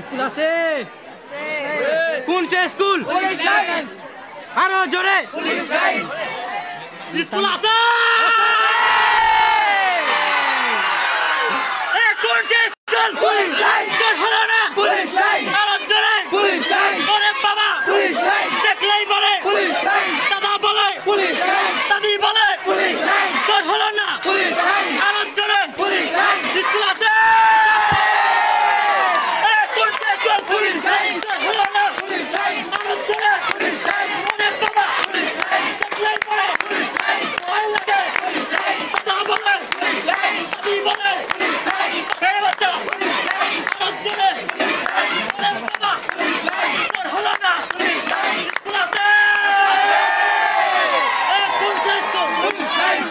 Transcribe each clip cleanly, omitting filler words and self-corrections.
School আছে কোন সে school আরো জোরে স্কুল আছে কোন সে স্কুল পুলিশ লাইন হলো না পুলিশ লাইন আরো জোরে পুলিশ লাইন ওরে বাবা পুলিশ লাইন দেখলেই বলে পুলিশ লাইন দাদা বলে পুলিশ লাইন দাদি বলে পুলিশ লাইন তোর হলো না পুলিশ লাইন আরো জোরে পুলিশ লাইন স্কুল আছে পুলিশ লাইন হলো না পুলিশ লাইন আরো জোরে পুলিশ লাইন ওরে বাবা পুলিশ লাইন দেখলেই বলে পুলিশ লাইন ভয় লাগে পুলিশ লাইন দাদা বলে পুলিশ লাইন দাদি বলে পুলিশ লাইন এই বাচ্চা পুলিশ লাইন আরো জোরে পুলিশ লাইন ওরে বাবা পুলিশ লাইন তোর হলো না পুলিশ লাইন স্কুল আছে কোন স্কুল পুলিশ লাইন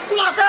স্কুল আছে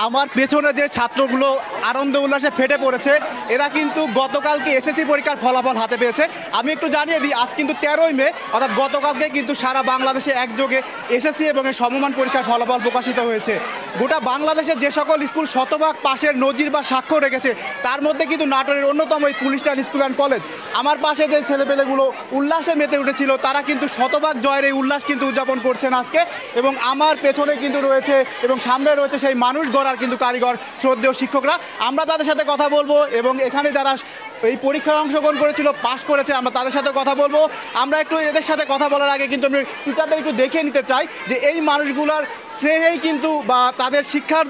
আমার পেছনে যে ছাত্রগুলো আনন্দ উল্লাসে ফেটে পড়েছে এরা কিন্তু গতকালকে এসএসসি পরীক্ষার ফলাফল হাতে পেয়েছে। আমি একটু জানিয়ে দিই, আজ কিন্তু 13ই মে অর্থাৎ গতকালকে কিন্তু সারা বাংলাদেশে একযোগে এসএসসি এবং সমমান পরীক্ষার ফলাফল প্রকাশিত হয়েছে। গোটা বাংলাদেশে যে সকল স্কুল শতভাগ পাশের নজির বা স্বাক্ষর রেখেছে তার মধ্যে কিন্তু নাটোরের অন্যতম এই police line school and college. আমার পাশে যে ছেলেপেলেগুলো উল্লাসে মেতে উঠেছিল তারা কিন্তু শতভাগ জয়ের এই উল্লাস কিন্তু উদযাপন করছেন আজকে। এবং আমার পেছনে কিন্তু রয়েছে এবং সামনে রয়েছে সেই মানুষ গড়ার কিন্তু কারিগর শ্রদ্ধেয় শিক্ষকরা। আমরা তাদের সাথে কথা বলবো এবং এখানে যারা এই পরীক্ষায় অংশগ্রহণ করেছিল পাশ করেছে আমরা তাদের সাথে কথা বলবো। আমরা একটু এদের সাথে কথা বলার আগে কিন্তু আমি টিচারদের একটু দেখে নিতে চাই যে এই মানুষগুলার শ্রেণেই কিন্তু বা তাদের শিক্ষার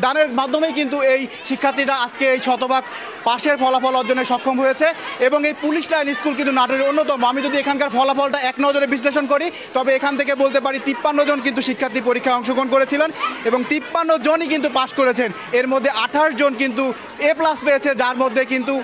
দানের মাধ্যমেই কিন্তু এই শিক্ষার্থীরা আজকে এই শতভাগ পাশের ফলাফল অর্জনে সক্ষম হয়েছে। এবং এই পুলিশ লাইন স্কুল কিন্তু নাটোরের অন্যতম। আমি যদি এখানকার ফলাফলটা এক নজরে বিশ্লেষণ করি তবে এখান থেকে বলতে পারি 53 জন কিন্তু শিক্ষার্থী পরীক্ষায় অংশগ্রহণ করেছিলেন এবং 53 জনই কিন্তু পাশ করেছেন। এর মধ্যে 28 জন কিন্তু A+ পেয়েছে, যার মধ্যে কিন্তু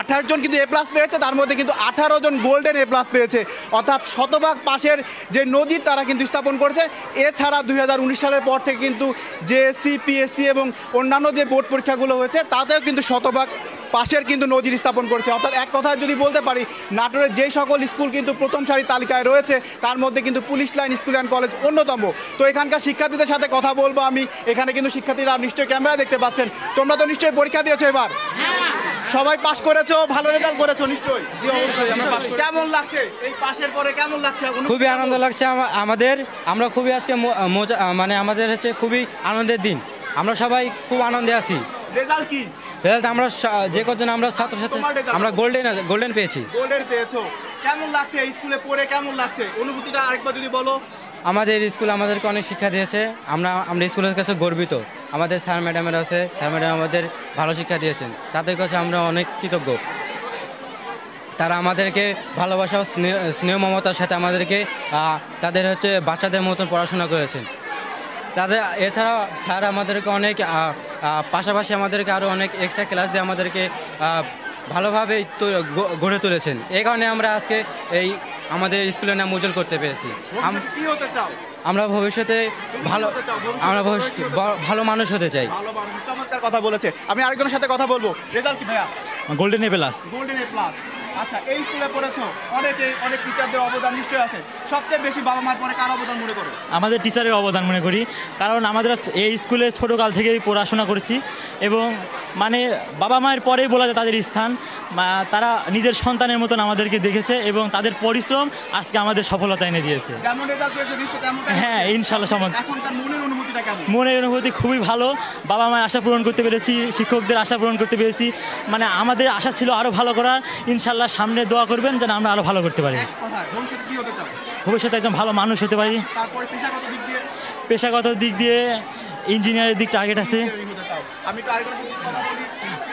28 জন কিন্তু A+ পেয়েছে, তার মধ্যে কিন্তু 18 জন গোল্ডেন A+ পেয়েছে। অর্থাৎ শতভাগ পাশের যে নজির তারা কিন্তু স্থাপন করেছে। এছাড়া 2019 সালের পর থেকে কিন্তু জেএসসি, পিএসসি এবং অন্যান্য যে বোর্ড পরীক্ষাগুলো হয়েছে তাতেও কিন্তু শতভাগ পাশের কিন্তু নজির স্থাপন করেছে। অর্থাৎ এক কথায় যদি বলতে পারি নাটোরের যেই সকল স্কুল কিন্তু প্রথম সারির তালিকায় রয়েছে তার মধ্যে কিন্তু police line school and college অন্যতম। তো এখানকার শিক্ষার্থীদের সাথে কথা বলবো আমি। এখানে কিন্তু শিক্ষার্থীরা নিশ্চয়ই ক্যামেরা দেখতে পাচ্ছেন। তোমরা তো নিশ্চয়ই পরীক্ষা দিয়েছো, এবার সবাই পাশ করেছো, ভালো রেজাল্ট করেছো নিশ্চয়ই? জি অবশ্যই আমরা পাশ করেছি। কেমন লাগছে এই পাশের পরে, কেমন লাগছে? খুবই আনন্দ লাগছে আমাদের। আমরা খুবই আজকে মানে আমাদের হচ্ছে খুবই আনন্দের দিন। আমরা সবাই খুব আনন্দে আছি। রেজাল্ট কি? রেজাল্ট আমরা যে কজন আমরা ছাত্রছাত্রী আমরা গোল্ডেন পেয়েছি। গোল্ডেন পেয়েছো, কেমন লাগছে এই স্কুলে পড়ে? কেমন লাগছে অনুভূতিটা আরেকবার যদি বলো। আমাদের স্কুল আমাদেরকে অনেক শিক্ষা দিয়েছে। আমরা স্কুলের কাছে গর্বিত। আমাদের স্যার ম্যাডামেরা আছে, স্যার ম্যাডাম আমাদের ভালো শিক্ষা দিয়েছেন, তাদের কাছে আমরা অনেক কৃতজ্ঞ। তারা আমাদেরকে ভালোবাসা ও স্নেহ মমতার সাথে আমাদেরকে তাদের হচ্ছে বাচ্চাদের মতন পড়াশোনা করেছেন। তাদের এছাড়া স্যার আমাদেরকে অনেক পাশাপাশি আমাদেরকে আরও অনেক এক্সট্রা ক্লাস দিয়ে আমাদেরকে ভালোভাবে গড়ে তুলেছেন। এই কারণে আমরা আজকে এই আমাদের স্কুলের নাম উজ্জ্বল করতে পেরেছি। কি হতে চাও? আমরা ভবিষ্যতে ভালো মানুষ হতে চাই। চমৎকার কথা বলেছে। আমি আরেকজনের সাথে কথা বলবো। রেজাল্ট কি ভাইয়া? Golden A+। Golden A+। আচ্ছা, এই স্কুলে পড়েছো, অনেক টিচারদের অবদান নিশ্চয়ই আছে। সবচেয়ে বেশি বাবা মার পরে কার অবদান মনে করো? আমাদের টিচারের অবদান মনে করি, কারণ আমাদের এই স্কুলে ছোটোকাল থেকেই পড়াশোনা করেছি এবং মানে বাবা মায়ের পরেই বলা যায় তাদের স্থান। তারা নিজের সন্তানের মতন আমাদেরকে দেখেছে এবং তাদের পরিশ্রম আজকে আমাদের সফলতা এনে দিয়েছে। হ্যাঁ, ইনশাল্লাহ। মনের অনুভূতি খুবই ভালো। বাবা মায়ের আশা পূরণ করতে পেরেছি, শিক্ষকদের আশা পূরণ করতে পেরেছি। মানে আমাদের আশা ছিল আরও ভালো করার। ইনশাল্লাহ সামনে দোয়া করবেন যেন আমরা আরও ভালো করতে পারি। ভবিষ্যতে একজন ভালো মানুষ হতে পারি। পেশাগত দিক দিয়ে ইঞ্জিনিয়ারের দিক টার্গেট আছে। আমি একটু আরেকটা কথা বলি,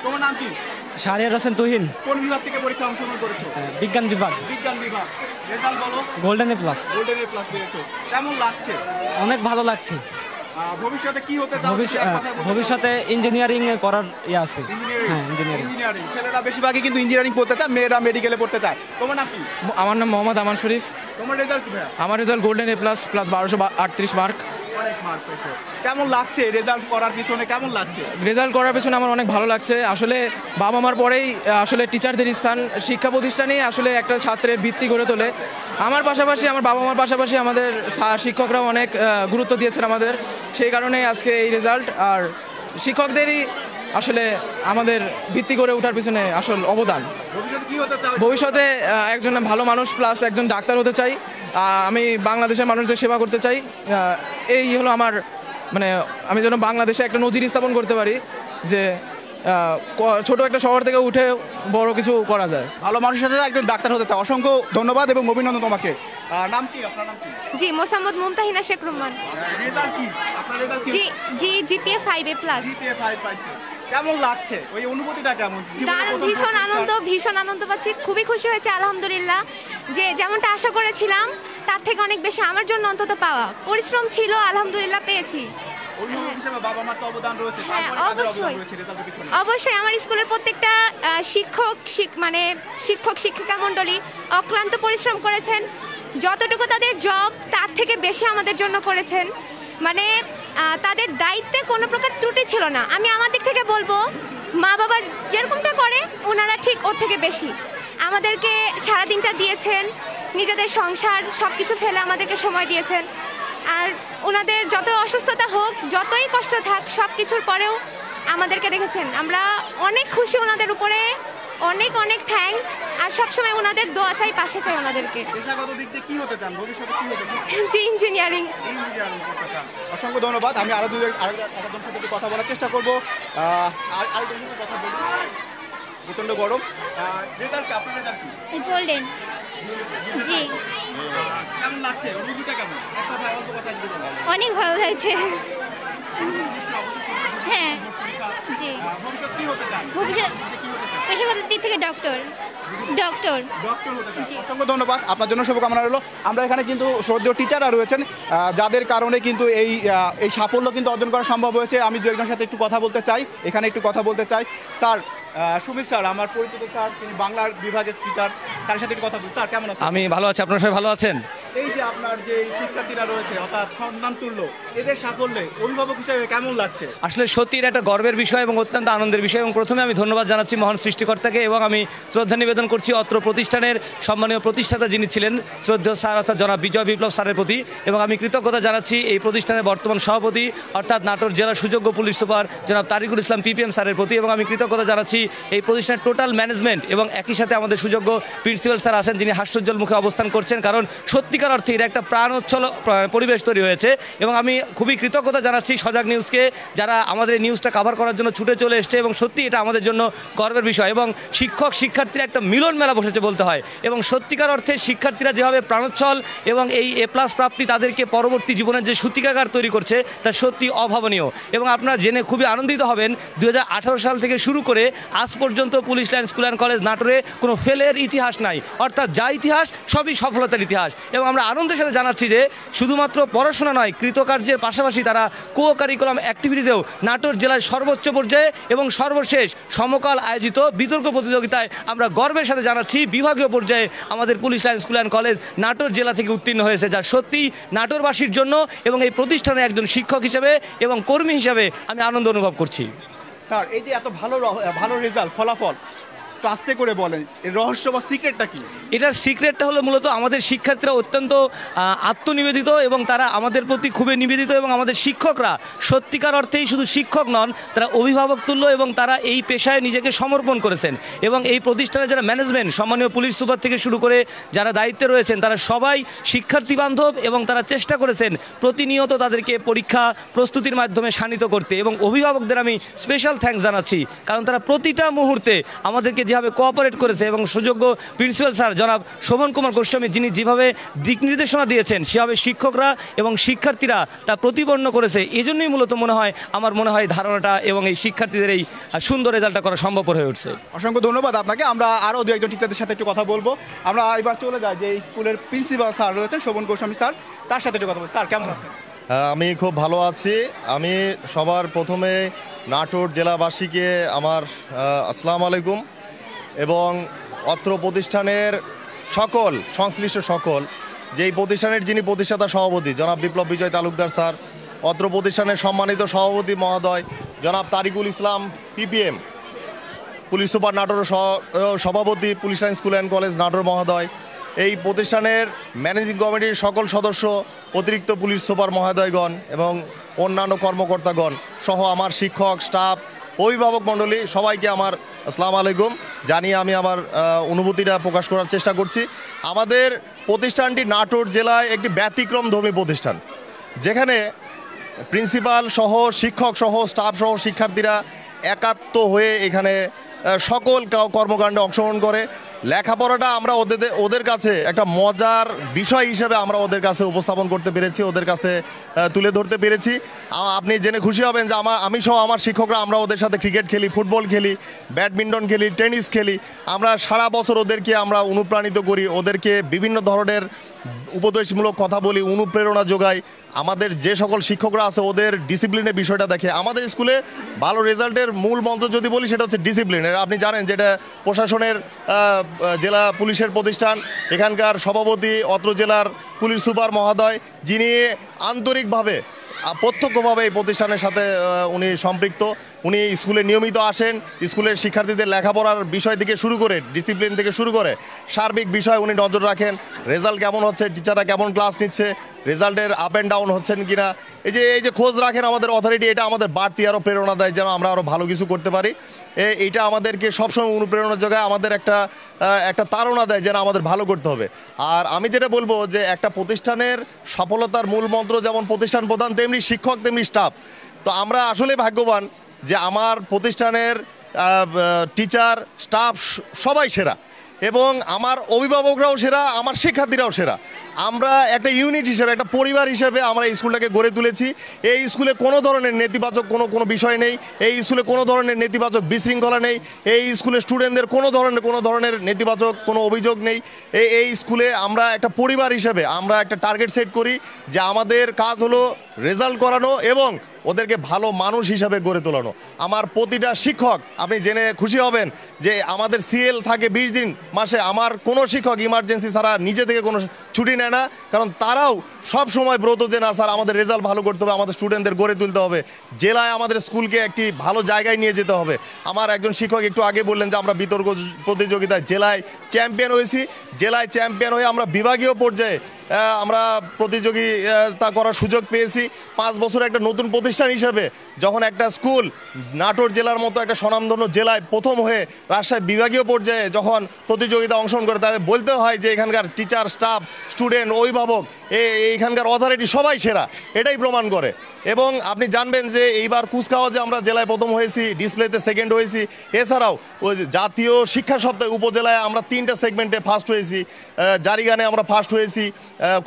তোমার নাম কি? শাহরিয়ার হোসেন তুহিন, কোন বিভাগ থেকে পরীক্ষা অংশগ্রহণ করেছো? বিজ্ঞান বিভাগ, বিজ্ঞান বিভাগ। রেজাল্ট বলো। Golden A plus. Golden A plus পেয়েছো, কেমন লাগছে? অনেক ভালো লাগছে। ভবিষ্যতে কি হতে চাও? ভবিষ্যতে ইঞ্জিনিয়ারিং করার ইয়ে আছে। হ্যাঁ, ইঞ্জিনিয়ারিং। ছেলেরা বেশিরভাগই কিন্তু ইঞ্জিনিয়ারিং পড়তে চায়, মেয়েরা মেডিকেলে পড়তে চায়। তোমার নাম কি? আমার নাম মোহাম্মদ আমান শরীফ। তোমার রেজাল্ট কি ভাইয়া? আমার result golden A plus plus 1238 mark. অনেক মার্ক পেয়েছো, কেমন লাগছে রেজাল্ট করার পিছনে? কেমন লাগছে রেজাল্ট করার পেছনে আমার অনেক ভালো লাগছে। আসলে বাবা মার পরেই আসলে টিচারদের স্থান শিক্ষা প্রতিষ্ঠানেই আসলে একটা ছাত্রের ভিত্তি গড়ে তোলে। আমার পাশাপাশি আমার বাবা মার পাশাপাশি আমাদের শিক্ষকরাও অনেক গুরুত্ব দিয়েছেন আমাদের, সেই কারণেই আজকে এই রেজাল্ট। আর শিক্ষকদেরই আসলে আমাদের ভিত্তি গড়ে ওঠার পিছনে আসল অবদান। ভবিষ্যতে কি হতে চাও? ভবিষ্যতে একজন ভালো মানুষ প্লাস একজন ডাক্তার হতে চাই। আমি বাংলাদেশের মানুষদের সেবা করতে চাই। এই হলো আমার মানে আমি যেন বাংলাদেশে একটা নজির স্থাপন করতে পারি যে ছোট একটা শহর থেকে উঠে বড় কিছু করা যায়। ভালো মানুষের সাথে একজন ডাক্তার হতে চাই। অসংখ্য ধন্যবাদ এবং অভিনন্দন তোমাকে। নাম কি? আপনার নাম কি? জি, মোসাম্মদ মুমতাহিনা শেখ রুমান। রেজাল্ট কি? আপনার রেজাল্ট কি? জি জিপিএ 5A+। জিপিএ 5 পাইছে, কেমন লাগছে? ওই অনুভূতিটা কেমন? দারুণ, ভীষণ আনন্দ পাচ্ছি, খুবই খুশি হয়েছে আলহামদুলিল্লাহ। যে যেমনটা আশা করেছিলাম তার থেকে অনেক বেশি আমার জন্য অন্তত পাওয়া। পরিশ্রম ছিল, আলহামদুলিল্লাহ পেয়েছি। অভিভাবক হিসেবে বাবা মার তো অবদান রয়েছে, হ্যাঁ, তারপরে কাদের অবদান অবশ্যই। রয়েছে রেজাল্টের পিছনে? অবশ্যই আমার স্কুলের প্রত্যেকটা শিক্ষক শিক্ষিকা মণ্ডলী অক্লান্ত পরিশ্রম করেছেন। যতটুকু তাদের জব তার থেকে বেশি আমাদের জন্য করেছেন। মানে তাদের দায়িত্বে কোনো প্রকার ত্রুটি ছিল না। আমি আমার দিক থেকে বলবো, মা বাবার যেরকমটা করে ওনারা ঠিক ওর থেকে বেশি আমাদেরকে সারাদিনটা দিয়েছেন, নিজেদের সংসার সব কিছু ফেলে আমাদেরকে সময় দিয়েছেন। আর ওনাদের যত অসুস্থতা হোক, যতই কষ্ট থাক, সব কিছুর পরেও আমাদেরকে দেখেছেন। আমরা অনেক খুশি ওনাদের উপরে, অনেক অনেক থ্যাঙ্কস। আর সবসময় ওনাদের দোয়া চাই, পাশে চাই ওনাদেরকে। পেশাগত দিক দিয়ে কি হতে চান? ভবিষ্যতে কি হতে চান? জি, ইঞ্জিনিয়ারিং। ইঞ্জিনিয়ারিং করতে চান। অসংখ্য ধন্যবাদ। আমি আরো আরেকজনের সাথে একটু কথা বলার চেষ্টা করবো। আরেকজনের সাথে কথা বলবো। প্রচন্ড গরম। রেজাল্ট কি? আপনার রেজাল্ট কি? গোল্ডেন। জি, কেমন লাগছে? অনুভূতিটা কেমন? একটা ভাই অল্প কথা যদি বলেন। অনেক ভালো লাগছে। হ্যাঁ, জি। ভবিষ্যৎ কি হতে চান? ভবিষ্যৎ কি হতে চান? পেশাগত দিক থেকে ডক্টর। ডক্টর হতে চান। অসংখ্য ধন্যবাদ, আপনার জন্য শুভকামনা রইল। আমরা এখানে কিন্তু শ্রদ্ধেয় টিচাররা রয়েছেন, যাদের কারণে কিন্তু এই সাফল্য কিন্তু অর্জন করা সম্ভব হয়েছে। আমি দু একজনের সাথে একটু কথা বলতে চাই, এখানে একটু কথা বলতে চাই। স্যার, সুমিত স্যার আমার পরিচিত স্যার, তিনি বাংলার বিভাগের টিচার, তার সাথে একটু কথা বলি। স্যার কেমন আছেন? আমি ভালো আছি, আপনারা সবাই ভালো আছেন? এই যে আপনার যে শিক্ষার্থীরা রয়েছে অর্থাৎ সন্ধান তুল্য, এদের সাফল্যে অভিভাবক হিসেবে কেমন লাগছে? আসলে সত্যি এটা একটা গর্বের বিষয় এবং অত্যন্ত আনন্দের বিষয়। এবং প্রথমে আমি ধন্যবাদ জানাচ্ছি মহান সৃষ্টিকর্তাকে এবং আমি শ্রদ্ধা নিবেদন করছি অত্র প্রতিষ্ঠানের সম্মানীয় প্রতিষ্ঠাতা যিনি ছিলেন শ্রদ্ধেয় স্যার অর্থাৎ জনাব বিজয় বিপ্লব স্যারের প্রতি। এবং আমি কৃতজ্ঞতা জানাচ্ছি এই প্রতিষ্ঠানের বর্তমান সভাপতি অর্থাৎ নাটোর জেলা সুযোগ্য পুলিশ সুপার জনাব তারিকুল ইসলাম পিপিএম স্যারের প্রতি। এবং আমি কৃতজ্ঞতা জানাচ্ছি এই প্রতিষ্ঠানের টোটাল ম্যানেজমেন্ট এবং একই সাথে আমাদের সুযোগ্য প্রিন্সিপাল স্যার আছেন যিনি হাস্যোজ্জ্বল মুখে অবস্থান করছেন, কারণ সত্যিকার অর্থে এটা একটা প্রাণোচ্ছল পরিবেশ তৈরি হয়েছে। এবং আমি খুবই কৃতজ্ঞতা জানাচ্ছি সজাগ নিউজকে, যারা আমাদের এই নিউজটা কভার করার জন্য ছুটে চলে এসছে। এবং সত্যি এটা আমাদের জন্য গর্বের বিষয়। এবং শিক্ষক শিক্ষার্থীরা একটা মিলন মেলা বসেছে বলতে হয়। এবং সত্যিকার অর্থে শিক্ষার্থীরা যেভাবে প্রাণোচ্ছল এবং এই A+ প্রাপ্তি তাদেরকে পরবর্তী জীবনের যে সূতিকাগার তৈরি করছে তা সত্যি অভাবনীয়। এবং আপনারা জেনে খুবই আনন্দিত হবেন 2018 সাল থেকে শুরু করে আজ পর্যন্ত police line school and college নাটোরে কোনো ফেলের ইতিহাস নাই, অর্থাৎ যা ইতিহাস সবই সফলতার ইতিহাস। এবং আমরা আনন্দের সাথে জানাচ্ছি যে শুধুমাত্র পড়াশোনা নয়, কৃতকার্যের পাশাপাশি তারা কো কারিকুলাম অ্যাক্টিভিটিসেও নাটোর জেলার সর্বোচ্চ পর্যায়ে এবং সর্বশেষ সমকাল আয়োজিত বিতর্ক প্রতিযোগিতায় আমরা গর্বের সাথে জানাচ্ছি বিভাগীয় পর্যায়ে আমাদের police line school and college Natore জেলা থেকে উত্তীর্ণ হয়েছে, যা সত্যি নাটোরবাসীর জন্য এবং এই প্রতিষ্ঠানে একজন শিক্ষক হিসেবে এবং কর্মী হিসেবে আমি আনন্দ অনুভব করছি। স্যার, এই যে এত ভালো রেজাল্ট, ফলাফল আস্তে করে বলেন, এর রহস্য বা সিক্রেটটা কি? এটার সিক্রেটটা হলো মূলত আমাদের শিক্ষার্থীরা অত্যন্ত আত্মনিবেদিত এবং তারা আমাদের প্রতি খুবই নিবেদিত। এবং আমাদের শিক্ষকরা সত্যিকার অর্থেই শুধু শিক্ষক নন, তারা অভিভাবক তুল্য এবং তারা এই পেশায় নিজেকে সমর্পণ করেছেন। এবং এই প্রতিষ্ঠানে যারা ম্যানেজমেন্ট সম্মানীয় পুলিশ সুপার থেকে শুরু করে যারা দায়িত্বে রয়েছেন তারা সবাই শিক্ষার্থী বান্ধব এবং তারা চেষ্টা করেছেন প্রতিনিয়ত তাদেরকে পরীক্ষা প্রস্তুতির মাধ্যমে শানিত করতে। এবং অভিভাবকদের আমি স্পেশাল থ্যাঙ্কস জানাচ্ছি, কারণ তারা প্রতিটা মুহূর্তে আমাদেরকে যেভাবে কোঅপারেট করেছে এবং সুযোগ্য প্রিন্সিপাল স্যার জনাব শোভন কুমার গোস্বামী যিনি যেভাবে দিক নির্দেশনা দিয়েছেন সেভাবে শিক্ষকরা এবং শিক্ষার্থীরা তা প্রতিপন্ন করেছে, এজন্যই মূলত আমার মনে হয় ধারণাটা এবং এই শিক্ষার্থীদের এই সুন্দর রেজাল্টটা করা সম্ভবপর হয়ে উঠছে। অসংখ্য ধন্যবাদ আপনাকে। আমরা আরও দু একজন টিচারদের সাথে একটু কথা বলবো। আমরা এবার চলে যাই যে স্কুলের প্রিন্সিপাল স্যার রয়েছেন শোভন গোস্বামী স্যার, তার সাথে একটু কথা বলবো। স্যার কেমন আছেন? আমি খুব ভালো আছি। আমি সবার প্রথমে নাটোর জেলাবাসীকে আমার আসসালামু আলাইকুম এবং অত্র প্রতিষ্ঠানের সকল সংশ্লিষ্ট সকল যেই প্রতিষ্ঠানের যিনি প্রতিষ্ঠাতা সভাপতি জনাব বিপ্লব বিজয় তালুকদার স্যার, অত্র প্রতিষ্ঠানের সম্মানিত সভাপতি মহোদয় জনাব তারিকুল ইসলাম পিপিএম, পুলিশ সুপার নাটোর সভাপতি police line school and college Natore মহোদয়, এই প্রতিষ্ঠানের ম্যানেজিং কমিটির সকল সদস্য, অতিরিক্ত পুলিশ সুপার মহোদয়গণ এবং অন্যান্য কর্মকর্তাগণ সহ আমার শিক্ষক স্টাফ অভিভাবক মণ্ডলী সবাইকে আমার আসসালামু আলাইকুম জানিয়ে আমি আমার অনুভূতিটা প্রকাশ করার চেষ্টা করছি। আমাদের প্রতিষ্ঠানটি নাটোর জেলায় একটি ব্যতিক্রমধর্মী প্রতিষ্ঠান, যেখানে প্রিন্সিপাল সহ শিক্ষক সহ স্টাফ সহ শিক্ষার্থীরা একাত্ম হয়ে এখানে সকল কর্মকাণ্ডে অংশগ্রহণ করে। লেখাপড়াটা আমরা ওদের কাছে একটা মজার বিষয় হিসেবে আমরা ওদের কাছে উপস্থাপন করতে পেরেছি, ওদের কাছে তুলে ধরতে পেরেছি। আপনি জেনে খুশি হবেন যে আমি সহ আমার শিক্ষকরা আমরা ওদের সাথে ক্রিকেট খেলি, ফুটবল খেলি, ব্যাডমিন্টন খেলি, টেনিস খেলি। আমরা সারা বছর ওদেরকে আমরা অনুপ্রাণিত করি, ওদেরকে বিভিন্ন ধরনের উপদেশমূলক কথা বলি, অনুপ্রেরণা যোগাই। আমাদের যে সকল শিক্ষকরা আছে ওদের ডিসিপ্লিনের বিষয়টা দেখে। আমাদের স্কুলে ভালো রেজাল্টের মূল মন্ত্র যদি বলি সেটা হচ্ছে ডিসিপ্লিন। আপনি জানেন যেটা প্রশাসনের জেলা পুলিশের প্রতিষ্ঠান, এখানকার সভাপতি অত্র জেলার পুলিশ সুপার মহোদয় যিনি আন্তরিকভাবে প্রত্যক্ষভাবে এই প্রতিষ্ঠানের সাথে উনি সম্পৃক্ত। উনি স্কুলে নিয়মিত আসেন, স্কুলের শিক্ষার্থীদের লেখাপড়ার বিষয় থেকে শুরু করে ডিসিপ্লিন থেকে শুরু করে সার্বিক বিষয় উনি নজর রাখেন। রেজাল্ট কেমন হচ্ছে, টিচাররা কেমন ক্লাস নিচ্ছে, রেজাল্টের আপ অ্যান্ড ডাউন হচ্ছেন কিনা, এই যে খোঁজ রাখেন আমাদের অথরিটি, এটা আমাদের বাড়তি আরও প্রেরণা দেয় যেন আমরা আরও ভালো কিছু করতে পারি। এইটা আমাদেরকে সবসময় অনুপ্রেরণা যোগায়, আমাদের একটা তাড়না দেয় যেন আমাদের ভালো করতে হবে। আর আমি যেটা বলবো যে একটা প্রতিষ্ঠানের সফলতার মূল মন্ত্র যেমন প্রতিষ্ঠান প্রধান তেমনি শিক্ষক তেমনি স্টাফ। তো আমরা আসলে ভাগ্যবান যে আমার প্রতিষ্ঠানের টিচার স্টাফ সবাই সেরা এবং আমার অভিভাবকরাও সেরা, আমার শিক্ষার্থীরাও সেরা। আমরা একটা ইউনিট হিসেবে, একটা পরিবার হিসেবে আমরা এই স্কুলটাকে গড়ে তুলেছি। এই স্কুলে কোনো ধরনের নেতিবাচক কোনো বিষয় নেই, এই স্কুলে কোনো ধরনের নেতিবাচক বিশৃঙ্খলা নেই, এই স্কুলে স্টুডেন্টদের কোনো ধরনের নেতিবাচক কোনো অভিযোগ নেই। এই স্কুলে আমরা একটা পরিবার হিসেবে আমরা একটা টার্গেট সেট করি যে আমাদের কাজ হলো রেজাল্ট করানো এবং ওদেরকে ভালো মানুষ হিসাবে গড়ে তোলানো। আমার প্রতিটা শিক্ষক, আপনি জেনে খুশি হবেন যে আমাদের সিএল থাকে 20 দিন মাসে। আমার কোনো শিক্ষক ইমার্জেন্সি ছাড়া নিজে থেকে কোনো ছুটি নেয় না, কারণ তারাও সব সময় ব্রত যে না স্যার আমাদের রেজাল্ট ভালো করতে হবে, আমাদের স্টুডেন্টদের গড়ে তুলতে হবে, জেলায় আমাদের স্কুলকে একটি ভালো জায়গায় নিয়ে যেতে হবে। আমার একজন শিক্ষক একটু আগে বললেন যে আমরা বিতর্ক প্রতিযোগিতায় জেলায় চ্যাম্পিয়ন হয়েছি। জেলায় চ্যাম্পিয়ন হয়ে আমরা বিভাগীয় পর্যায়ে আমরা প্রতিযোগিতা করার সুযোগ পেয়েছি। 5 বছর একটা নতুন প্রতিষ্ঠান হিসাবে যখন একটা স্কুল নাটোর জেলার মতো একটা স্বনামধন্য জেলায় প্রথম হয়ে রাজশাহী বিভাগীয় পর্যায়ে যখন প্রতিযোগিতা অংশগ্রহণ করে, তাহলে বলতে হয় যে এখানকার টিচার স্টাফ স্টুডেন্ট অভিভাবক এইখানকার অথরিটি সবাই সেরা, এটাই প্রমাণ করে। এবং আপনি জানবেন যে এইবার কুচকাওয়াজে আমরা জেলায় প্রথম হয়েছি, ডিসপ্লেতে সেকেন্ড হয়েছি। এছাড়াও ওই জাতীয় শিক্ষা সপ্তাহে উপজেলায় আমরা 3টা সেগমেন্টে ফার্স্ট হয়েছি, জারিগানে আমরা ফার্স্ট হয়েছি,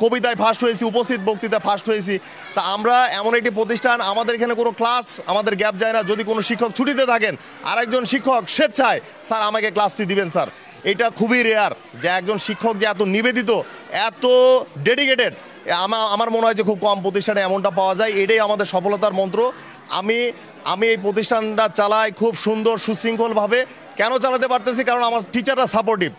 কবিতায় ফার্স্ট হয়েছি, উপস্থিত বক্তৃতায় ফার্স্ট হয়েছি। তা আমরা এমন একটি প্রতিষ্ঠান, আমাদের এখানে কোনো ক্লাস আমাদের গ্যাপ যায় না। যদি কোনো শিক্ষক ছুটিতে থাকেন, আরেকজন শিক্ষক স্বেচ্ছায় স্যার আমাকে ক্লাসটি দিবেন স্যার, এটা খুবই রেয়ার যে একজন শিক্ষক যে এত নিবেদিত, এত ডেডিকেটেড, আমার মনে হয় যে খুব কম প্রতিষ্ঠানে এমনটা পাওয়া যায়। এটাই আমাদের সফলতার মন্ত্র। আমি এই প্রতিষ্ঠানটা চালাই খুব সুন্দর সুশৃঙ্খলভাবে। কেন চালাতে পারতেছি? কারণ আমার টিচাররা সাপোর্টিভ,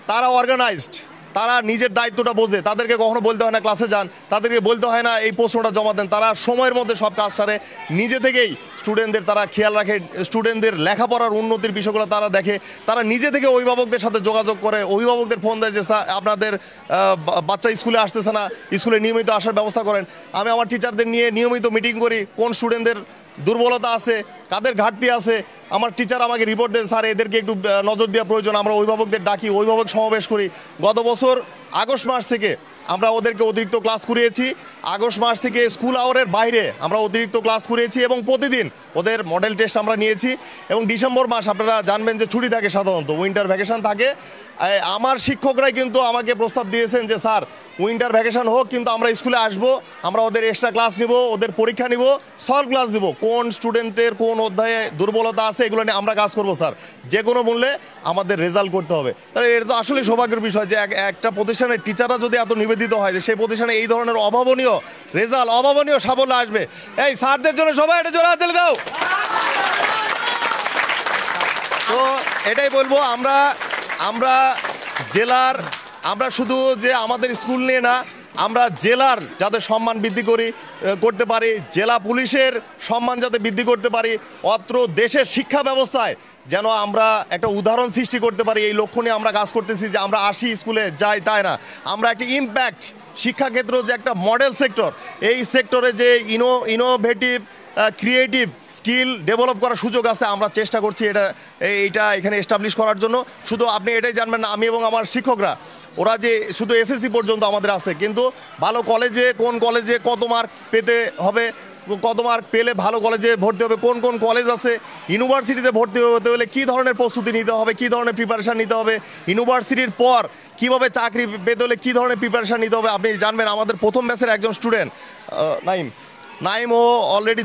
তারা অর্গানাইজড, তারা নিজের দায়িত্বটা বোঝে। তাদেরকে কখনো বলতে হয় না ক্লাসে যান, তাদেরকে বলতে হয় না এই প্রশ্নটা জমা দেন। তারা সময়ের মধ্যে সব কাজ সারে, নিজে থেকেই স্টুডেন্টদের তারা খেয়াল রাখে, স্টুডেন্টদের লেখাপড়ার উন্নতির বিষয়গুলো তারা দেখে, তারা নিজে থেকে অভিভাবকদের সাথে যোগাযোগ করে, অভিভাবকদের ফোন দেয় যে স্যার আপনাদের বাচ্চা স্কুলে আসতেছে না, স্কুলে নিয়মিত আসার ব্যবস্থা করেন। আমি আমার টিচারদের নিয়ে নিয়মিত মিটিং করি, কোন স্টুডেন্টদের দুর্বলতা আছে, কাদের ঘাটতি আছে। আমার টিচার আমাকে রিপোর্ট দেয় স্যার এদেরকে একটু নজর দেওয়া প্রয়োজন। আমরা অভিভাবকদের ডাকি, অভিভাবক সমাবেশ করি। গত বছর আগস্ট মাস থেকে আমরা ওদেরকে অতিরিক্ত ক্লাস করিয়েছি। আগস্ট মাস থেকে স্কুল আওয়ারের বাইরে আমরা অতিরিক্ত ক্লাস করিয়েছি এবং প্রতিদিন ওদের মডেল টেস্ট আমরা নিয়েছি। এবং ডিসেম্বর মাস আপনারা জানবেন যে ছুটি থাকে, সাধারণত উইন্টার ভ্যাকেশন থাকে। আমার শিক্ষকরাই কিন্তু আমাকে প্রস্তাব দিয়েছেন যে স্যার উইন্টার ভ্যাকেশন হোক, কিন্তু আমরা স্কুলে আসব, আমরা ওদের এক্সট্রা ক্লাস নিব, ওদের পরীক্ষা নিব, সলভ ক্লাস দিব, কোন স্টুডেন্টের কোন অধ্যায়ে দুর্বলতা আছে এগুলো নিয়ে আমরা কাজ করব স্যার, যে কোনো মূল্যে আমাদের রেজাল্ট করতে হবে। তাহলে এটা তো আসলে সৌভাগ্যের বিষয় যে একটা প্রতিষ্ঠানের টিচাররা যদি এত নিবেদিত হয় যে সেই প্রতিষ্ঠানে এই ধরনের অভাবনীয় রেজাল্ট, অভাবনীয় সাফল্য আসবে। এই স্যারদের জন্য সবাই এটা জোরে হাত তালি দাও। তো এটাই বলবো, আমরা জেলার, আমরা শুধু যে আমাদের স্কুল নিয়ে না, আমরা জেলার যাতে সম্মান বৃদ্ধি করতে পারি, জেলা পুলিশের সম্মান যাতে বৃদ্ধি করতে পারি, অত্র দেশের শিক্ষা ব্যবস্থায় যেন আমরা একটা উদাহরণ সৃষ্টি করতে পারি, এই লক্ষ্য নিয়ে আমরা কাজ করতেছি। যে আমরা আসি স্কুলে যাই তাই না, আমরা একটা ইম্প্যাক্ট শিক্ষাক্ষেত্র যে একটা মডেল সেক্টর, এই সেক্টরে যে ইনোভেটিভ ক্রিয়েটিভ স্কিল ডেভেলপ করার সুযোগ আছে, আমরা চেষ্টা করছি এইটা এখানে এস্টাবলিশ করার জন্য। শুধু আপনি এটাই জানবেন না, আমি এবং আমার শিক্ষকরা ওরা যে শুধু এসএসসি পর্যন্ত আমাদের আছে, কিন্তু ভালো কলেজে, কোন কলেজে কত মার্ক পেতে হবে, কত মার্ক পেলে ভালো কলেজে ভর্তি হবে, কোন কোন কলেজ আছে, ইউনিভার্সিটিতে ভর্তি হতে হলে কী ধরনের প্রস্তুতি নিতে হবে, কী ধরনের প্রিপারেশান নিতে হবে, ইউনিভার্সিটির পর কীভাবে চাকরি পেতে হলে কী ধরনের প্রিপারেশান নিতে হবে। আপনি জানবেন আমাদের প্রথম ব্যাচের একজন স্টুডেন্ট নাইম, ও অলরেডি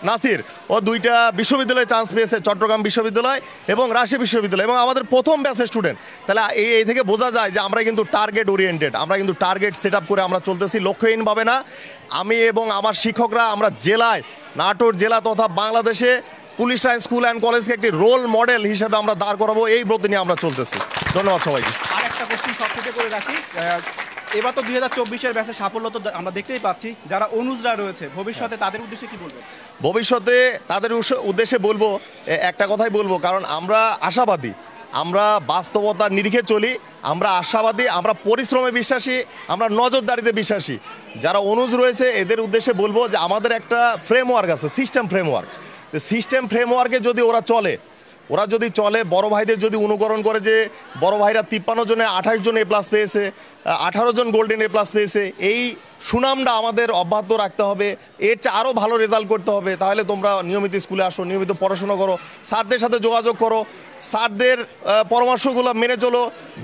নাসির, ও 2টা বিশ্ববিদ্যালয়ে চান্স পেয়েছে, চট্টগ্রাম বিশ্ববিদ্যালয় এবং রাজশাহী বিশ্ববিদ্যালয়, এবং আমাদের প্রথম ব্যাচের স্টুডেন্ট। তাহলে এই থেকে বোঝা যায় যে আমরা কিন্তু টার্গেট ওরিয়েন্টেড, আমরা কিন্তু টার্গেট সেট আপ করে আমরা চলতেছি, লক্ষ্যহীনভাবে না। আমি এবং আমার শিক্ষকরা আমরা জেলায়, নাটোর জেলা তথা বাংলাদেশে পুলিশ লাইন স্কুল অ্যান্ড কলেজকে একটি রোল মডেল হিসেবে আমরা দাঁড় করাবো, এই ব্রত নিয়ে আমরা চলতেছি। ধন্যবাদ সবাইকে। আর একটা কোশ্চেন সব থেকে করে রাখি, এবার তো 2024-এর ব্যাচের সাফল্য তো আমরা দেখতেই পাচ্ছি, যারা অনুজরা রয়েছে ভবিষ্যতে তাদের উদ্দেশ্যে কি বলবেন? ভবিষ্যতে তাদের উদ্দেশ্যে বলবো একটা কথাই বলবো, কারণ আমরা আশাবাদী, আমরা বাস্তবতার নিরিখে চলি, আমরা আশাবাদী, আমরা পরিশ্রমে বিশ্বাসী, আমরা নজরদারিতে বিশ্বাসী। যারা অনুজ রয়েছে এদের উদ্দেশ্যে বলবো যে আমাদের একটা ফ্রেমওয়ার্ক আছে, সিস্টেম ফ্রেমওয়ার্ক। সিস্টেম ফ্রেমওয়ার্কে যদি ওরা যদি চলে, বড় ভাইদের যদি অনুকরণ করে, যে বড় ভাইরা 53 জনে 28 জন A+ পেয়েছে, 18 জন গোল্ডেন A+ পেয়েছে, এই সুনামটা আমাদের অব্যাহত রাখতে হবে, এর চেয়ে আরও ভালো রেজাল্ট করতে হবে। তাহলে তোমরা নিয়মিত স্কুলে আসো, নিয়মিত পড়াশোনা করো, স্যারদের সাথে যোগাযোগ করো, স্যারদের পরামর্শগুলো মেনে চলো,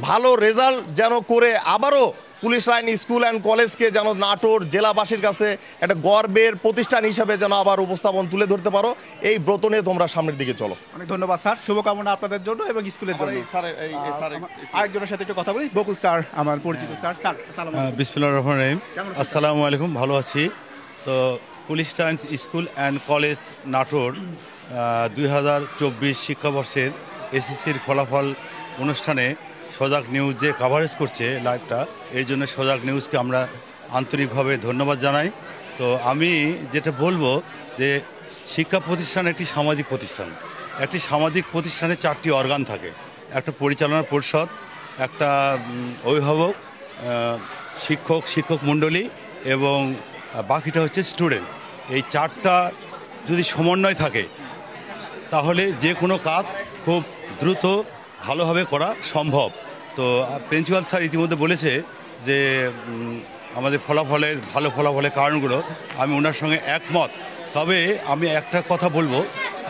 ভালো রেজাল্ট যেন করে আবারও পুলিশ লাইন স্কুল অ্যান্ড কলেজকে যেন নাটোর জেলাবাসীর কাছে একটা গর্বের প্রতিষ্ঠান হিসাবে যেন আবার উপস্থাপন তুলে ধরতে পারো, এই ব্রত নিয়ে তোমরা সামনের দিকে চলো। অনেক ধন্যবাদ স্যার, শুভকামনা আপনাদের জন্য এবং স্কুলের জন্য। আরেকজনের সাথে একটু কথা বলি, বকুল স্যার, আমার পরিচিত স্যার। বিসমিল্লাহির রহমানির রহিম। আসসালামু আলাইকুম, ভালো আছি। তো police lines school and college Natore 2024 শিক্ষাবর্ষের এসএসসির ফলাফল অনুষ্ঠানে সজাগ নিউজ যে কাভারেজ করছে লাইভটা, এর জন্য সজাগ নিউজকে আমরা আন্তরিকভাবে ধন্যবাদ জানাই। তো আমি যেটা বলবো যে শিক্ষা প্রতিষ্ঠান একটি সামাজিক প্রতিষ্ঠান। একটি সামাজিক প্রতিষ্ঠানে 4টি অর্গান থাকে, একটা পরিচালনা পরিষদ, একটা অভিভাবক, শিক্ষক মণ্ডলী এবং বাকিটা হচ্ছে স্টুডেন্ট। এই 4টা যদি সমন্বয় থাকে তাহলে যে কোনো কাজ খুব দ্রুত ভালোভাবে করা সম্ভব। তো প্রিন্সিপাল স্যার ইতিমধ্যে বলেছে যে আমাদের ভালো ফলাফলের কারণগুলো, আমি ওনার সঙ্গে একমত। তবে আমি একটা কথা বলবো,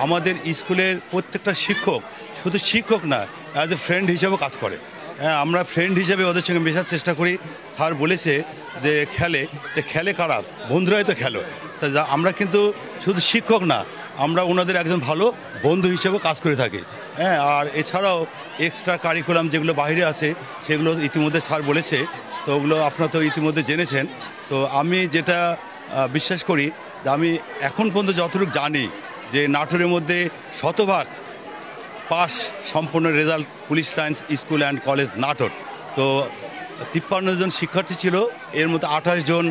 আমাদের স্কুলের প্রত্যেকটা শিক্ষক শুধু শিক্ষক না, অ্যাজ এ ফ্রেন্ড হিসেবে কাজ করে। হ্যাঁ, আমরা ফ্রেন্ড হিসেবে ওদের সঙ্গে মেশার চেষ্টা করি। স্যার বলেছে যে খেলে কারা, বন্ধুরাই তো খেলো। তা আমরা কিন্তু শুধু শিক্ষক না, আমরা ওনাদের একজন ভালো বন্ধু হিসেবে কাজ করে থাকি। হ্যাঁ, আর এছাড়াও এক্সট্রা কারিকুলাম যেগুলো বাইরে আছে সেগুলো ইতিমধ্যে স্যার বলেছে, তো ওগুলো আপনারা তো ইতিমধ্যে জেনেছেন। তো আমি যেটা বিশ্বাস করি যে আমি এখন পর্যন্ত যতটুকু জানি যে নাটোরের মধ্যে 100% পাস সম্পূর্ণ result police lines school and college Natore. তো 53 জন শিক্ষার্থী ছিল, এর মধ্যে 28 জন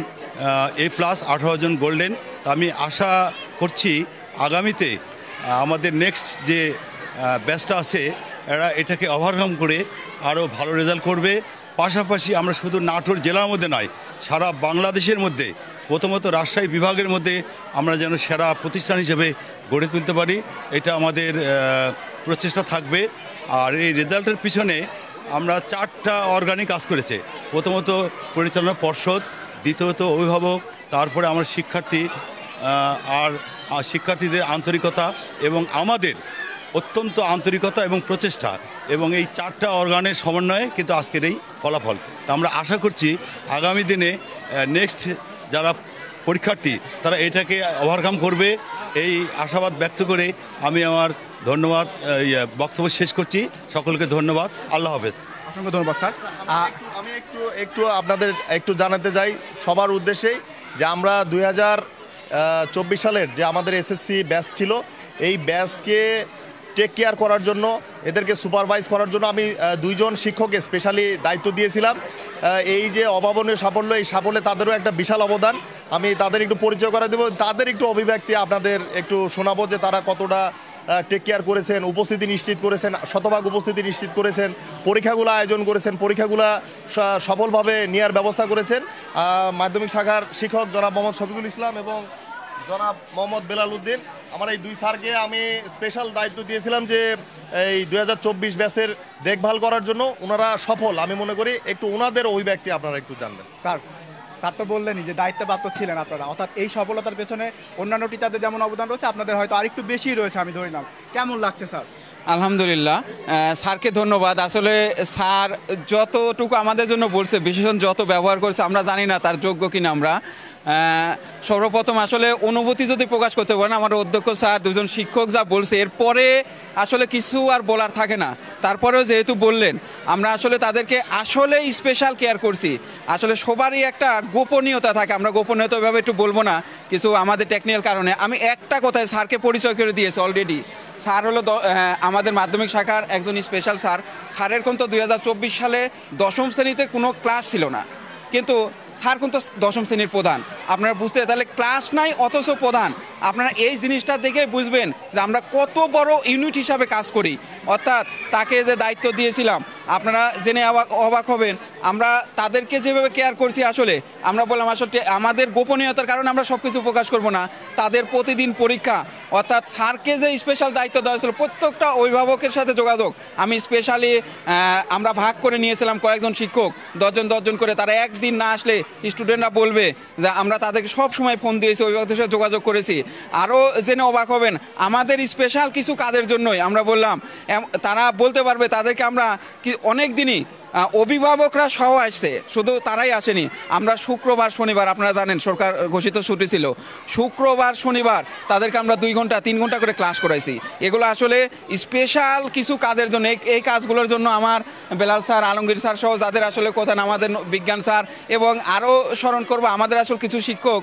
A+, 18 জন গোল্ডেন। তো আমি আশা করছি আগামীতে আমাদের নেক্সট যে ব্যাচটা আছে এরা এটাকে ওভারকাম করে আরও ভালো রেজাল্ট করবে। পাশাপাশি আমরা শুধু নাটোর জেলার মধ্যে নয়, সারা বাংলাদেশের মধ্যে, প্রথমত রাজশাহী বিভাগের মধ্যে আমরা যেন সেরা প্রতিষ্ঠান হিসেবে গড়ে তুলতে পারি, এটা আমাদের প্রচেষ্টা থাকবে। আর এই রেজাল্টের পিছনে আমরা 4টা অর্গানে কাজ করেছে। প্রথমত পরিচালনা পর্ষদ, দ্বিতীয়ত অভিভাবক, তারপরে আমার শিক্ষার্থী, আর শিক্ষার্থীদের আন্তরিকতা এবং আমাদের অত্যন্ত আন্তরিকতা এবং প্রচেষ্টা, এবং এই 4টা অর্গানের সমন্বয়ে কিন্তু আজকের এই ফলাফল। তা আমরা আশা করছি আগামী দিনে নেক্সট যারা পরীক্ষার্থী তারা এটাকে ওভারকাম করবে, এই আশাবাদ ব্যক্ত করে আমি আমার ধন্যবাদ বক্তব্য শেষ করছি। সকলকে ধন্যবাদ। আল্লাহ হাফেজ। অসংখ্য ধন্যবাদ স্যার। আমি একটু আপনাদের একটু জানাতে চাই সবার উদ্দেশ্যেই যে আমরা 2024 সালের যে আমাদের এসএসসি ব্যাচ ছিল, এই ব্যাচকে টেক কেয়ার করার জন্য, এদেরকে সুপারভাইজ করার জন্য আমি 2 জন শিক্ষককে স্পেশালি দায়িত্ব দিয়েছিলাম। এই যে অভাবনীয় সাফল্য, এই সাফল্যে তাদেরও একটা বিশাল অবদান। আমি তাদের একটু পরিচয় করে দেবো, তাদের একটু অভিব্যক্তি আপনাদের একটু শোনাবো যে তারা কতটা টেক কেয়ার করেছেন, উপস্থিতি নিশ্চিত করেছেন, শতভাগ উপস্থিতি নিশ্চিত করেছেন, পরীক্ষাগুলো আয়োজন করেছেন, পরীক্ষাগুলো সফলভাবে নেওয়ার ব্যবস্থা করেছেন। মাধ্যমিক শাখার শিক্ষক জনাব মোহাম্মদ শফিকুল ইসলাম এবং জনাব মোহাম্মদ বেলাল উদ্দিন, আমার এই 2 স্যারকে আমি স্পেশাল দায়িত্ব দিয়েছিলাম যে এই 2024 ব্যাচের দেখভাল করার জন্য। ওনারা সফল, আমি মনে করি। একটু ওনাদের অভিব্যক্তি আপনারা একটু জানবেন। স্যার তো বললেনই যে দায়িত্বপ্রাপ্ত ছিলেন আপনারা, অর্থাৎ এই সফলতার পেছনে অন্যান্য টিচারদের যেমন অবদান রয়েছে, আপনাদের হয়তো আরেকটু বেশি রয়েছে আমি ধরে নিলাম। কেমন লাগছে স্যার? আলহামদুলিল্লাহ, স্যারকে ধন্যবাদ। আসলে স্যার যতটুকু আমাদের জন্য বলছে, বিশেষণ যত ব্যবহার করছে, আমরা জানি না তার যোগ্য কিনা। আমরা সর্বপ্রথম আসলে অনুভূতি যদি প্রকাশ করতে পারেন, আমার অধ্যক্ষ স্যার, 2 জন শিক্ষক যা বলছে, এরপরে আসলে কিছু আর বলার থাকে না। তারপরেও যেহেতু বললেন, আমরা আসলে তাদেরকে আসলে স্পেশাল কেয়ার করছি। আসলে সবারই একটা গোপনীয়তা থাকে, আমরা গোপনীয়তাভাবে একটু বলবো না কিছু আমাদের টেকনিক্যাল কারণে। আমি একটা কথায় স্যারকে পরিচয় করে দিয়েছি অলরেডি। স্যার হলো আমাদের মাধ্যমিক শাখার একজন স্পেশাল স্যার। স্যারের কিন্তু 2024 সালে 10ম শ্রেণীতে কোনো ক্লাস ছিল না, কিন্তু স্যার কিন্তু 10ম শ্রেণীর প্রধান। আপনারা বুঝতে, তাহলে ক্লাস নাই অথচ প্রধান। আপনারা এই জিনিসটা দেখে বুঝবেন যে আমরা কত বড় ইউনিট হিসাবে কাজ করি। অর্থাৎ তাকে যে দায়িত্ব দিয়েছিলাম, আপনারা জেনে অবাক হবেন, আমরা তাদেরকে যেভাবে কেয়ার করছি। আসলে আমরা বললাম আসলে আমাদের গোপনীয়তার কারণে আমরা সব কিছু প্রকাশ করব না। তাদের প্রতিদিন পরীক্ষা, অর্থাৎ স্যারকে যে স্পেশাল দায়িত্ব দেওয়া হয়েছিল, প্রত্যেকটা অভিভাবকের সাথে যোগাযোগ আমি স্পেশালি আমরা ভাগ করে নিয়েছিলাম। কয়েকজন শিক্ষক 10 জন করে, তারা একদিন না আসলে স্টুডেন্টরা বলবে যে আমরা তাদেরকে সব সময় ফোন দিয়েছি, অভিভাবকদের সাথে যোগাযোগ করেছি। আরও জেনে অবাক হবেন, আমাদের স্পেশাল কিছু কাজের জন্যই আমরা বললাম, তারা বলতে পারবে তাদেরকে আমরা অনেক দিনই অভিভাবকরা সহ আসছে, শুধু তারাই আসেনি। আমরা শুক্রবার শনিবার, আপনারা জানেন সরকার ঘোষিত ছুটি ছিল, শুক্রবার শনিবার তাদেরকে আমরা 2 ঘন্টা 3 ঘন্টা করে ক্লাস করাইছি। এগুলো আসলে স্পেশাল কিছু কাজের জন্য। এই কাজগুলোর জন্য আমার বেলাল স্যার, আলমগীর স্যার সহ যাদের আসলে কোথায়, আমাদের বিজ্ঞান স্যার, এবং আরও স্মরণ করব আমাদের আসলে কিছু শিক্ষক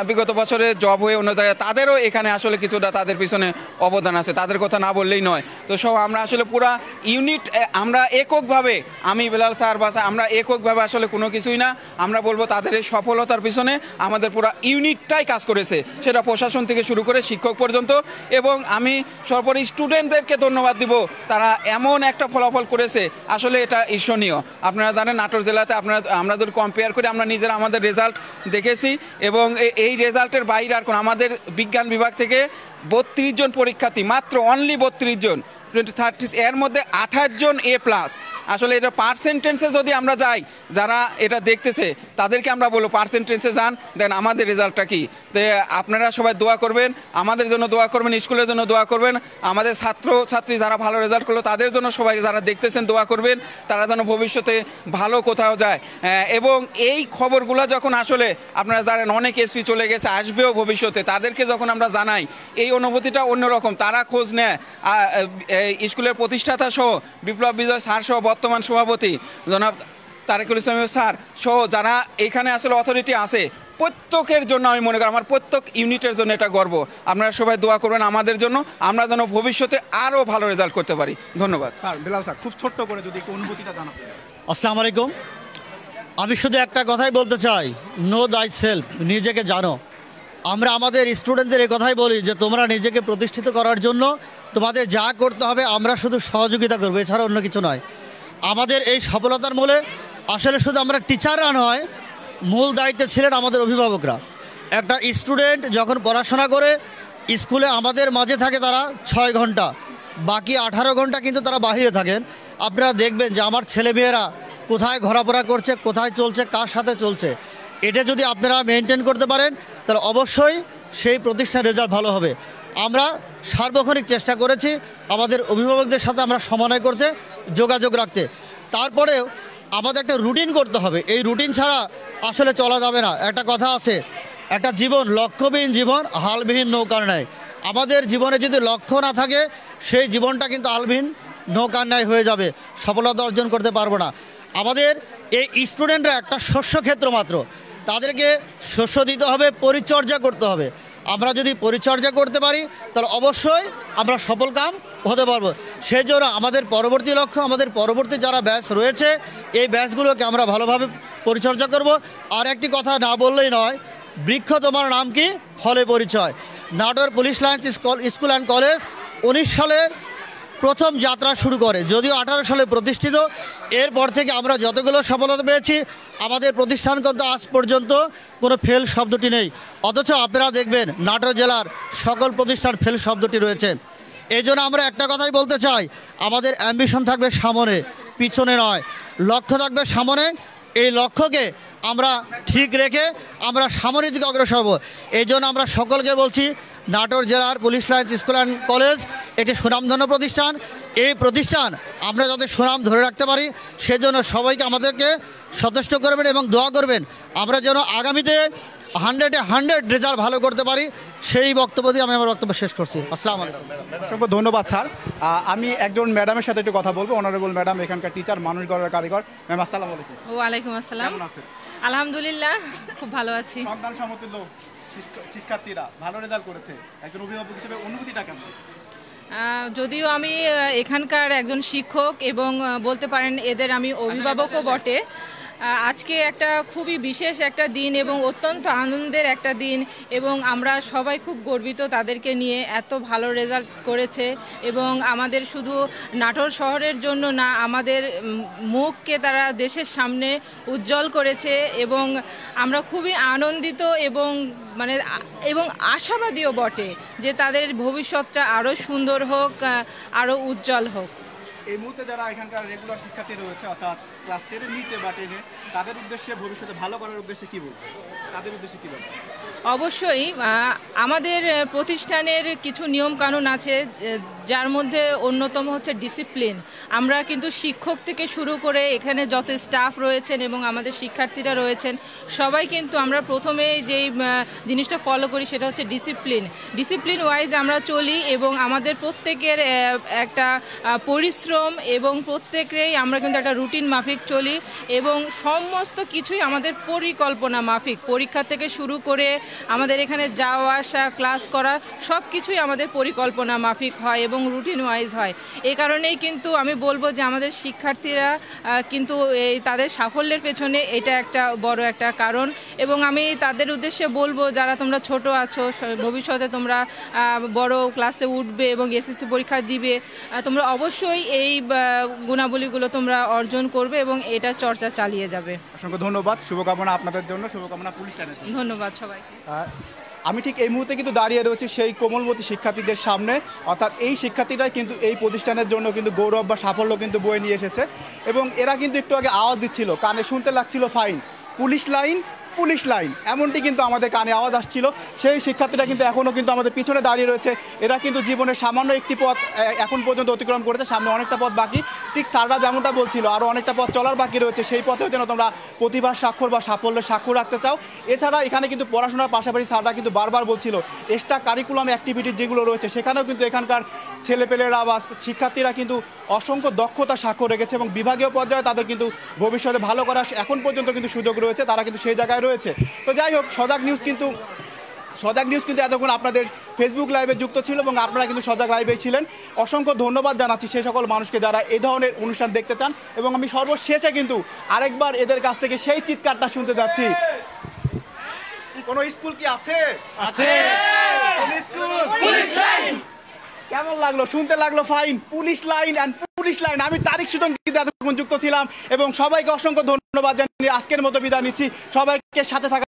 বিগত বছরে জব হয়ে অন্য জায়গায়, তাদেরও এখানে আসলে কিছুটা তাদের পিছনে অবদান আছে, তাদের কথা না বললেই নয়। তো সব আমরা আসলে পুরা ইউনিট, আমরা এককভাবে, আমি বেলাল স্যার বা আমরা এককভাবে আসলে কোনো কিছুই না। আমরা বলবো তাদের এই সফলতার পিছনে আমাদের পুরো ইউনিটটাই কাজ করেছে, সেটা প্রশাসন থেকে শুরু করে শিক্ষক পর্যন্ত। এবং আমি সর্বোপরি স্টুডেন্টদেরকে ধন্যবাদ দিব, তারা এমন একটা ফলাফল করেছে, আসলে এটা ঈর্ষণীয়। আপনারা জানেন নাটোর জেলাতে আমরা যদি কম্পেয়ার করি, আমরা নিজেরা আমাদের রেজাল্ট দেখেছি, এবং এই রেজাল্টের বাইরে আর কোন, আমাদের বিজ্ঞান বিভাগ থেকে 32 জন পরীক্ষার্থী, মাত্র অনলি 32 জন, 30, এর মধ্যে 28 জন A+। আসলে এটা পার্সেন্টেন্সে যদি আমরা যাই, যারা এটা দেখতেছে তাদেরকে আমরা বলবো পার্সেন্টেন্সে যান, দেন আমাদের রেজাল্টটা কি। তো আপনারা সবাই দোয়া করবেন, আমাদের জন্য দোয়া করবেন, স্কুলের জন্য দোয়া করবেন, আমাদের ছাত্রছাত্রী যারা ভালো রেজাল্ট করলো তাদের জন্য সবাই যারা দেখতেছেন দোয়া করবেন, তারা যেন ভবিষ্যতে ভালো কোথাও যায়। এবং এই খবরগুলো যখন আসলে আপনারা জানেন অনেক এসপি চলে গেছে, আসবেও ভবিষ্যতে, তাদেরকে যখন আমরা জানাই, এই অনুভূতিটা অন্যরকম। তারা খোঁজ নেয়, স্কুলের প্রতিষ্ঠাতা সহ বিপ্লব বিজয় স্যার সহ বর্তমান সভাপতি জনাব তারেকুল ইসলাম স্যার সহ যারা এখানে আসলে অথরিটি আছে, প্রত্যেকের জন্য আমি মনে করি আমার প্রত্যেক ইউনিটের জন্য এটা গর্ব। আপনারা সবাই দোয়া করবেন আমাদের জন্য, আমরা যেন ভবিষ্যতে আরও ভালো রেজাল্ট করতে পারি। ধন্যবাদ। স্যার বেলাল স্যার, খুব ছোট্ট করে যদি একটু অনুভূতিটা জানাবেন। আসসালামু আলাইকুম। আমি শুধু একটা কথাই বলতে চাই, নো দাই সেলফ, নিজেকে জানো। আমরা আমাদের স্টুডেন্টদের এই কথাই বলি যে তোমরা নিজেকে প্রতিষ্ঠিত করার জন্য তোমাদের যা করতে হবে আমরা শুধু সহযোগিতা করবো, এছাড়া অন্য কিছু নয়। আমাদের এই সফলতার মূলে আসলে শুধু আমরা টিচাররা নয়, মূল দায়িত্বে ছিলেন আমাদের অভিভাবকরা। একটা স্টুডেন্ট যখন পড়াশোনা করে স্কুলে আমাদের মাঝে থাকে তারা 6 ঘন্টা, বাকি 18 ঘন্টা কিন্তু তারা বাহিরে থাকেন। আপনারা দেখবেন যে আমার ছেলেমেয়েরা কোথায় ঘোরাফেরা করছে, কোথায় চলছে, কার সাথে চলছে। এটা যদি আপনারা মেনটেন করতে পারেন তাহলে অবশ্যই সেই প্রতিষ্ঠানের রেজাল্ট ভালো হবে। আমরা সার্বক্ষণিক চেষ্টা করেছি আমাদের অভিভাবকদের সাথে আমরা সমন্বয় করতে, যোগাযোগ রাখতে। তারপরেও আমাদের একটা রুটিন করতে হবে, এই রুটিন ছাড়া আসলে চলা যাবে না। একটা কথা আছে, একটা জীবন লক্ষ্যবিহীন জীবন হালবিহীন নৌকার ন্যায়। আমাদের জীবনে যদি লক্ষ্য না থাকে সেই জীবনটা কিন্তু হালবিহীন নৌকার ন্যায় হয়ে যাবে, সফলতা অর্জন করতে পারবো না। আমাদের এই স্টুডেন্টরা একটা শস্য ক্ষেত্র মাত্র, তাদেরকে শস্য দিতে হবে, পরিচর্যা করতে হবে। আমরা যদি পরিচর্যা করতে পারি তাহলে অবশ্যই আমরা সফল কাম হতে পারবো। সেই জন্য আমাদের পরবর্তী লক্ষ্য, আমাদের পরবর্তী যারা ব্যাচ রয়েছে এই ব্যাচগুলোকে আমরা ভালোভাবে পরিচর্যা করব। আর একটি কথা না বললেই নয়, বৃক্ষ তোমার নাম কি, ফলে পরিচয়। Natore police lines school and college 19 সালের প্রথম যাত্রা শুরু করে, যদিও 18 সালে প্রতিষ্ঠিত। এরপর থেকে আমরা যতগুলো সফলতা পেয়েছি, আমাদের প্রতিষ্ঠান কিন্তু আজ পর্যন্ত কোনো ফেল শব্দটি নেই। অথচ আপনারা দেখবেন নাটোর জেলার সকল প্রতিষ্ঠান ফেল শব্দটি রয়েছে। এই জন্য আমরা একটা কথাই বলতে চাই, আমাদের অ্যাম্বিশন থাকবে সামনে, পিছনে নয়। লক্ষ্য থাকবে সামনে, এই লক্ষ্যকে আমরা ঠিক রেখে আমরা সামনের দিকে অগ্রসর হব। এই জন্য আমরা সকলকে বলছি, নাটোর জেলার police lines school and college একটি সুনামধন্য প্রতিষ্ঠান। এই প্রতিষ্ঠান আমরা যাতে সুনাম ধরে রাখতে পারি সেজন্য সবাইকে আমাদেরকে সচেষ্ট করবেন এবং দোয়া করবেন, আমরা যেন আগামীতে 100-এ 100 রেজাল্ট ভালো করতে পারি। সেই বক্তব্য দিয়ে আমি আমার বক্তব্য শেষ করছি। আসসালামু আলাইকুম। অসংখ্য ধন্যবাদ স্যার। আমি একজন ম্যাডামের সাথে একটু কথা বলবো, অনারেবল ম্যাডাম, এখানকার টিচার, মানুষ গড়ার কারিগর। ম্যাম আসসালামু আলাইকুম। ওয়ালাইকুম আসসালাম। কেমন আছেন? আলহামদুলিল্লাহ, খুব ভালো আছি। সন্তান সমতুল্য শিক্ষার্থীরা ভালো রেজাল্ট করেছে, একজন অভিভাবক হিসেবে অনুভূতিটা কেমন? যদিও আমি এখানকার একজন শিক্ষক এবং বলতে পারেন এদের আমি অভিভাবকও বটে, আজকে একটা খুবই বিশেষ একটা দিন এবং অত্যন্ত আনন্দের একটা দিন এবং আমরা সবাই খুব গর্বিত তাদেরকে নিয়ে। এত ভালো রেজাল্ট করেছে এবং আমাদের শুধু নাটোর শহরের জন্য না, আমাদের মুখকে তারা দেশের সামনে উজ্জ্বল করেছে এবং আমরা খুবই আনন্দিত এবং আশাবাদীও বটে যে তাদের ভবিষ্যৎটা আরও সুন্দর হোক, আরও উজ্জ্বল হোক। এই মুহূর্তে যারা এখানকার রেগুলার শিক্ষার্থী রয়েছে, অর্থাৎ ক্লাস 10-এর নিচে বা 10-এ, তাদের উদ্দেশ্যে ভবিষ্যতে ভালো করার উদ্দেশ্যে কি বলবো, তাদের উদ্দেশ্যে কি বলবো? অবশ্যই আমাদের প্রতিষ্ঠানের কিছু নিয়ম কানুন আছে, যার মধ্যে অন্যতম হচ্ছে ডিসিপ্লিন। আমরা কিন্তু শিক্ষক থেকে শুরু করে এখানে যত স্টাফ রয়েছেন এবং আমাদের শিক্ষার্থীরা রয়েছেন সবাই কিন্তু আমরা প্রথমে যেই জিনিসটা ফলো করি সেটা হচ্ছে ডিসিপ্লিন ওয়াইজ আমরা চলি এবং আমাদের প্রত্যেকের একটা পরিশ্রম এবং প্রত্যেকেই আমরা কিন্তু একটা রুটিন মাফিক চলি এবং সমস্ত কিছুই আমাদের পরিকল্পনা মাফিক। পরীক্ষা থেকে শুরু করে আমাদের এখানে যাওয়া আসা, ক্লাস করা, সব কিছুই আমাদের পরিকল্পনা মাফিক হয় এবং রুটিন ওয়াইজ হয়। এই কারণেই কিন্তু আমি বলবো যে আমাদের শিক্ষার্থীরা কিন্তু এই তাদের সাফল্যের পেছনে এটা একটা বড় একটা কারণ এবং আমি তাদের উদ্দেশ্যে বলবো, যারা তোমরা ছোট আছো, ভবিষ্যতে তোমরা বড় ক্লাসে উঠবে এবং এসএসসি পরীক্ষা দিবে, তোমরা অবশ্যই এই গুণাবলীগুলো তোমরা অর্জন করবে এবং এটা চর্চা চালিয়ে যাবে। অসংখ্য ধন্যবাদ, শুভকামনা আপনাদের জন্য, শুভকামনা পুলিশ লাইনের জন্য। ধন্যবাদ সবাইকে। আমি ঠিক এই মুহূর্তে কিন্তু দাঁড়িয়ে রয়েছি সেই কোমলমতি শিক্ষার্থীদের সামনে, অর্থাৎ এই শিক্ষার্থীরাই কিন্তু এই প্রতিষ্ঠানের জন্য কিন্তু গৌরব বা সাফল্য কিন্তু বয়ে নিয়ে এসেছে এবং এরা কিন্তু একটু আগে আওয়াজ দিচ্ছিল, কানে শুনতে লাগছিল fine, police line, police line, এমনটি কিন্তু আমাদের কানে আওয়াজ আসছিল। সেই শিক্ষার্থীরা কিন্তু এখনও কিন্তু আমাদের পিছনে দাঁড়িয়ে রয়েছে। এরা কিন্তু জীবনের সামান্য একটি পথ এখন পর্যন্ত অতিক্রম করেছে, সামনে অনেকটা পথ বাকি। ঠিক স্যাররা যেমনটা বলছিল, আরও অনেকটা পথ চলার বাকি রয়েছে। সেই পথেও যেন তোমরা প্রতিভার স্বাক্ষর বা সাফল্যের স্বাক্ষর রাখতে চাও। এছাড়া এখানে কিন্তু পড়াশোনার পাশাপাশি স্যাররা কিন্তু বারবার বলছিল এক্সট্রা কারিকুলাম অ্যাক্টিভিটি যেগুলো রয়েছে সেখানেও কিন্তু এখানকার ছেলেপেলেরা বা শিক্ষার্থীরা কিন্তু অসংখ্য দক্ষতা স্বাক্ষর রেখেছে এবং বিভাগীয় পর্যায়ে তাদের কিন্তু ভবিষ্যতে ভালো করার এখন পর্যন্ত কিন্তু সুযোগ রয়েছে, তারা কিন্তু সেই জায়গায় রয়েছে। তো যাই হোক, সজাগ নিউজ কিন্তু এতক্ষণ আপনাদের ফেসবুক লাইভে যুক্ত ছিল এবং আপনারা কিন্তু সজাগ লাইভে ছিলেন। অসংখ্য ধন্যবাদ জানাচ্ছি সেই সকল মানুষকে যারা এই ধরনের অনুষ্ঠান দেখতে চান এবং আমি সর্বশেষে কিন্তু আরেকবার এদের কাছ থেকে সেই চিৎকারটা শুনতে যাচ্ছি। কোন স্কুল কি আছে? কেমন লাগলো? শুনতে লাগলো fine, police line and police line. আমি তারিক সুতন কিন্তু এতক্ষণ যুক্ত ছিলাম এবং সবাইকে অসংখ্য ধন্যবাদ জানিয়ে আজকের মতো বিদায় নিচ্ছি। সবাইকে সাথে থাকা